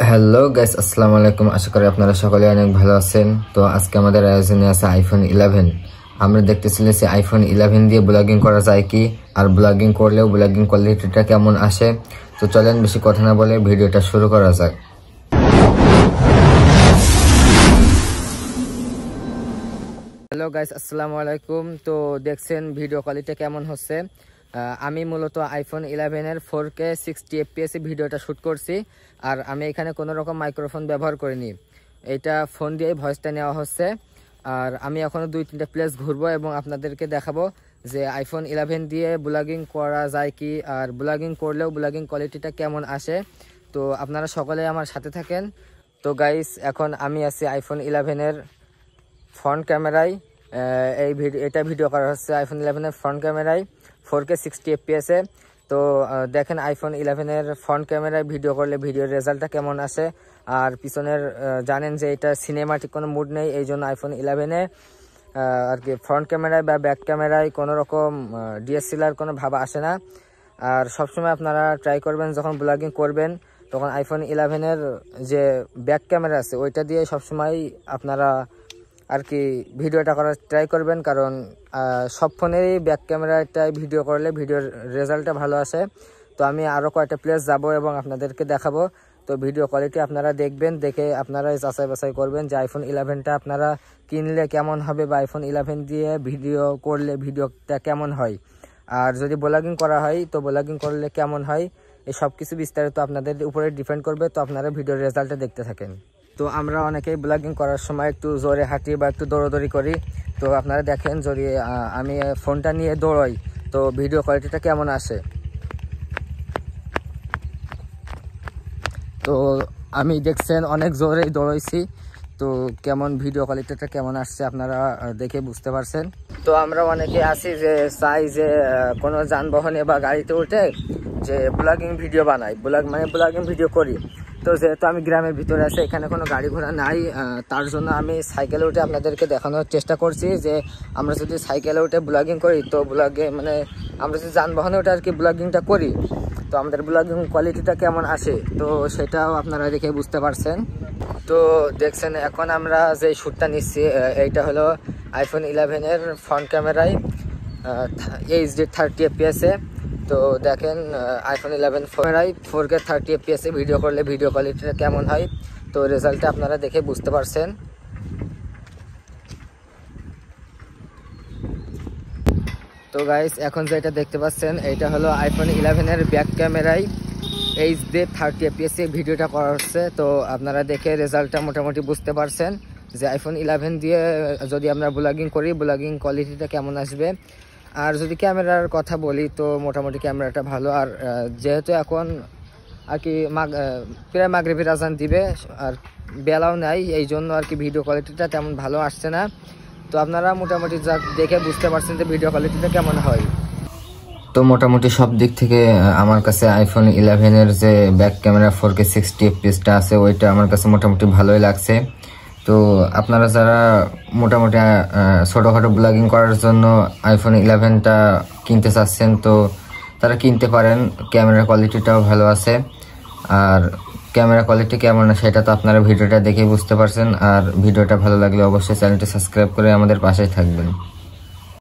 Hello guys, আসসালামু আলাইকুম। আশা করি আপনারা সকলে অনেক ভালো আছেন। তো আজকে আমাদের আয়োজনে আছে আইফোন 11। আমরা দেখতে চলেছি আইফোন 11 দিয়ে ব্লগিং করা যায় কি, আর ব্লগিং করলেও ব্লগিং কোয়ালিটিটা কেমন আসে। তো চলেন বেশি কথা না বলে ভিডিওটা শুরু করা যাক। হ্যালো গাইস, আসসালামু আলাইকুম। তো দেখছেন ভিডিও কোয়ালিটি কেমন হচ্ছে। আমি মূলত আইফোন 11 এর 4K 60 fps ভিডিওটা শ্যুট করছি, আর আমি এখানে কোনো রকম মাইক্রোফোন ব্যবহার করিনি। এটা ফোন দিয়েই ভয়েসটা নেওয়া হচ্ছে। আর আমি এখনও 2-3টা প্লেস ঘুরবো এবং আপনাদেরকে দেখাবো যে আইফোন 11 দিয়ে ব্লগিং করা যায় কি, আর ব্লগিং করলেও ব্লগিং কোয়ালিটিটা কেমন আসে। তো আপনারা সকলে আমার সাথে থাকেন। তো গাইস, এখন আমি আছি আইফোন 11 এর ফ্রন্ট ক্যামেরায়। এটা ভিডিও করা হচ্ছে আইফোন 11 এর ফ্রন্ট ক্যামেরায় 4K 60 fps এ। তো দেখেন আইফোন 11 এর ফ্রন্ট ক্যামেরায় ভিডিও করলে ভিডিওর রেজাল্টটা কেমন আসে। আর পিছনের জানেন যে এটা সিনেমাটিক কোনো মুড নেই, এই জন্য আইফোন 11 এ আর কি ফ্রন্ট ক্যামেরায় বা ব্যাক ক্যামেরায় কোনো রকম ডিএসএলআর কোনো ভাব আসে না। আর সবসময় আপনারা ট্রাই করবেন যখন ব্লগিং করবেন তখন আইফোন 11 এর যে ব্যাক ক্যামেরা আছে ওইটা দিয়ে সবসময় আপনারা আর কি ভিডিওটা করার ট্রাই করবেন, কারণ সব ফোনেরই ব্যাক ক্যামেরাটায় ভিডিও করলে ভিডিওর রেজাল্টটা ভালো আসে। তো আমি আরও কয়েকটা প্লেস যাব এবং আপনাদেরকে দেখাবো। তো ভিডিও কোয়ালিটি আপনারা দেখবেন, দেখে আপনারা যাচাই বাছাই করবেন যে আইফোন 11টা আপনারা কিনলে কেমন হবে বা আইফোন 11 দিয়ে ভিডিও করলে ভিডিওটা কেমন হয়, আর যদি ব্লগিং করা হয় তো ব্লগিং করলে কেমন হয়। এই সব কিছু বিস্তারিত আপনাদের উপরে ডিপেন্ড করবে। তো আপনারা ভিডিওর রেজাল্টটা দেখতে থাকেন। তো আমরা অনেকেই ব্লগিং করার সময় একটু জোরে হাঁটি বা একটু দৌড়াদৌড়ি করি। তো আপনারা দেখেন যদি আমি ফোনটা নিয়ে দৌড়াই তো ভিডিও কোয়ালিটিটা কেমন আসে। তো আমি দেখছেন অনেক জোরেই দৌড়াইছি, তো কেমন ভিডিও কোয়ালিটিটা কেমন আসছে আপনারা দেখে বুঝতে পারছেন। তো আমরা অনেকে আছি যে চাই যে কোনো যানবাহনে বা গাড়িতে উঠে যে ব্লগিং ভিডিও বানাই, ব্লগিং ভিডিও করি। তো যেহেতু আমি গ্রামের ভিতরে আছি, এখানে কোনো গাড়ি ঘোড়া নাই, তার জন্য আমি সাইকেলে উঠে আপনাদেরকে দেখানোর চেষ্টা করছি যে আমরা যদি সাইকেলে উঠে ব্লগিং করি তো আমরা যদি যানবাহনে উঠে আর কি ব্লগিংটা করি তো আমাদের ব্লগিং কোয়ালিটিটা কেমন আসে, তো সেটাও আপনারা দেখে বুঝতে পারছেন। তো দেখছেন এখন আমরা যে শ্যুটটা নিচ্ছি এইটা হলো আইফোন 11 এর ফ্রন্ট ক্যামেরায় HD 30 fps এ। তো দেখেন আইফোন 11 ক্যামেরায় 4K 30 fps এ ভিডিও করলে ভিডিও কোয়ালিটিটা কেমন হয়, তো রেজাল্টটা আপনারা দেখে বুঝতে পারছেন। তো গাইস, এখন যেটা দেখতে পাচ্ছেন এইটা হলো আইফোন 11 এর ব্যাক ক্যামেরায় HD 30 fps এ ভিডিওটা করা হচ্ছে। তো আপনারা দেখে রেজাল্টটা মোটামুটি বুঝতে পারছেন যে আইফোন 11 দিয়ে যদি আমরা ব্লগিং করি ব্লগিং কোয়ালিটিটা কেমন আসবে। আর যদি ক্যামেরার কথা বলি তো মোটামুটি ক্যামেরাটা ভালো। আর যেহেতু এখন আর কি প্রায় মাগরিবের আজান দিবে আর বেলাও নাই, এই জন্য আর কি ভিডিও কোয়ালিটিটা তেমন ভালো আসছে না। তো আপনারা মোটামুটি যা দেখে বুঝতে পারছেন যে ভিডিও কোয়ালিটিটা কেমন হয়। তো মোটামুটি সব দিক থেকে আমার কাছে আইফোন 11 এর যে ব্যাক ক্যামেরা 4K 60 fps আছে ওইটা আমার কাছে মোটামুটি ভালোই লাগছে। তো আপনারা যারা মোটামুটি ছোটোখাটো ব্লগিং করার জন্য আইফোন 11টা কিনতে চাচ্ছেন তো তারা কিনতে পারেন। ক্যামেরা কোয়ালিটিটাও ভালো আছে, আর ক্যামেরা কোয়ালিটি কেমন সেটা তো আপনারা ভিডিওটা দেখে বুঝতে পারছেন। আর ভিডিওটা ভালো লাগলে অবশ্যই চ্যানেলটি সাবস্ক্রাইব করে আমাদের পাশেই থাকবেন।